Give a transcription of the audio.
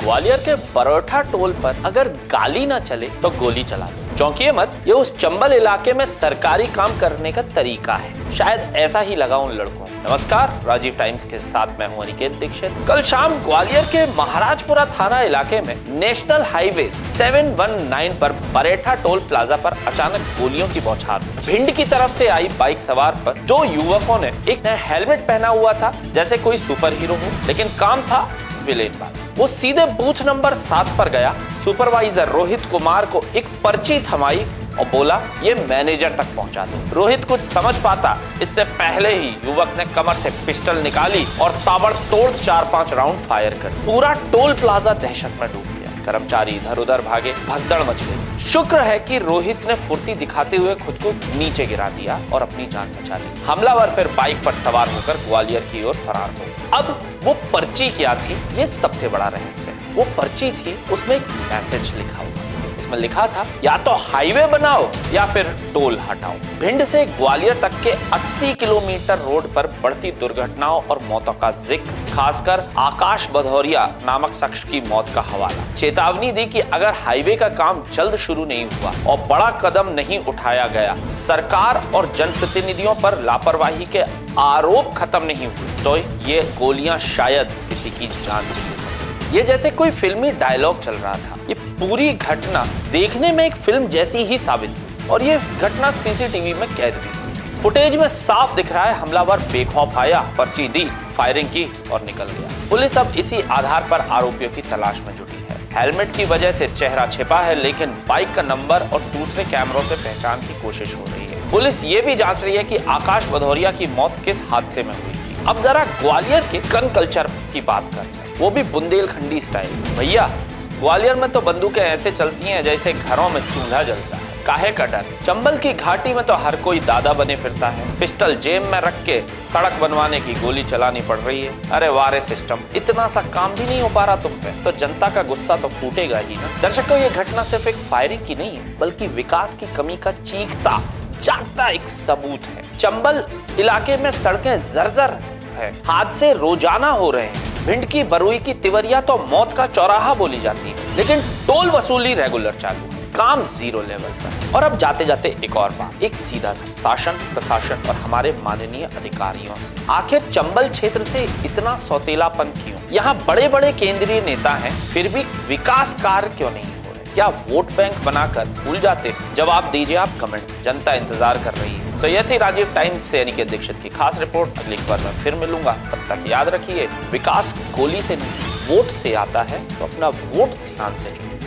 ग्वालियर के बरोठा टोल पर अगर गाली ना चले तो गोली चला दो। चौंकिए मत, ये उस चंबल इलाके में सरकारी काम करने का तरीका है। शायद ऐसा ही लगा उन लड़कों। नमस्कार, राजीव टाइम्स के साथ मैं हूं अनिकेत दीक्षित। कल शाम ग्वालियर के महाराजपुरा थाना इलाके में नेशनल हाईवे 719 पर बरेठा टोल प्लाजा पर अचानक गोलियों की बौछार। भिंड की तरफ से आई बाइक सवार पर दो युवकों ने एक ने हेलमेट पहना हुआ था जैसे कोई सुपर हीरो हो, लेकिन काम था विलेन वाला। वो सीधे बूथ नंबर 7 पर गया, सुपरवाइजर रोहित कुमार को एक पर्ची थमाई और बोला ये मैनेजर तक पहुंचा दो। रोहित कुछ समझ पाता इससे पहले ही युवक ने कमर से पिस्टल निकाली और ताबड़तोड़ 4-5 राउंड फायर कर पूरा टोल प्लाजा दहशत में डूब गया। कर्मचारी इधर उधर भागे, भगदड़ मच गई। शुक्र है कि रोहित ने फुर्ती दिखाते हुए खुद को नीचे गिरा दिया और अपनी जान बचा ली। हमलावर फिर बाइक पर सवार होकर ग्वालियर की ओर फरार हो गए। अब वो पर्ची क्या थी, ये सबसे बड़ा रहस्य। वो पर्ची थी, उसमें एक मैसेज लिखा हुआ। इसमें लिखा था या तो हाईवे बनाओ या फिर टोल हटाओ। भिंड से ग्वालियर तक के 80 किलोमीटर रोड पर बढ़ती दुर्घटनाओं और मौतों का जिक्र, खासकर आकाश भदौरिया नामक शख्स की मौत का हवाला। चेतावनी दी कि अगर हाईवे का काम जल्द शुरू नहीं हुआ और बड़ा कदम नहीं उठाया गया, सरकार और जनप्रतिनिधियों पर लापरवाही के आरोप खत्म नहीं हुए, तो ये गोलियां शायद किसी की जान ले सकती। ये जैसे कोई फिल्मी डायलॉग चल रहा था। ये पूरी घटना देखने में एक फिल्म जैसी ही साबित हुई और ये घटना सीसीटीवी में कैद भी हुई। फुटेज में साफ दिख रहा है हमलावर बेखौफ आया, पर्ची दी, फायरिंग की और निकल गया। पुलिस अब इसी आधार पर आरोपियों की तलाश में जुटी है। हेलमेट की वजह से चेहरा छिपा है, लेकिन बाइक का नंबर और दूसरे कैमरों से पहचान की कोशिश हो रही है। पुलिस ये भी जांच रही है कि आकाश भदौरिया की मौत किस हादसे में हुई थी। अब जरा ग्वालियर के गन कल्चर की बात करते हैं, वो भी बुंदेलखंडी स्टाइल। भैया, ग्वालियर में तो बंदूकें ऐसे चलती हैं जैसे घरों में चूल्हा जलता है। काहे का डर? चंबल की घाटी में तो हर कोई दादा बने फिरता है। पिस्टल जेब में रख के सड़क बनवाने की गोली चलानी पड़ रही है। अरे वारे सिस्टम, इतना सा काम भी नहीं हो पा रहा तुम पे, तो जनता का गुस्सा तो फूटेगा ही ना। दर्शकों, ये घटना सिर्फ एक फायरिंग की नहीं है, बल्कि विकास की कमी का चीखता जागता एक सबूत है। चंबल इलाके में सड़कें जर्जर है, हादसे रोजाना हो रहे हैं। भिंड की बरुई की तिवरिया तो मौत का चौराहा बोली जाती है, लेकिन टोल वसूली रेगुलर चालू, काम जीरो लेवल पर। और अब जाते जाते एक और बात, एक सीधा सा शासन, प्रशासन और हमारे माननीय अधिकारियों से। आखिर चंबल क्षेत्र से इतना सौतेलापन क्यों? यहाँ बड़े बड़े केंद्रीय नेता हैं, फिर भी विकास कार्य क्यों नहीं हो रहे? क्या वोट बैंक बनाकर भूल जाते? जवाब दीजिए आप कमेंट, जनता इंतजार कर रही है। तो यह थी राजीव टाइम्स से अनिकेत दीक्षित की खास रिपोर्ट। अगली बार मैं फिर मिलूंगा, तब तक याद रखिए, विकास गोली से नहीं वोट से आता है, तो अपना वोट ध्यान से चुनिए।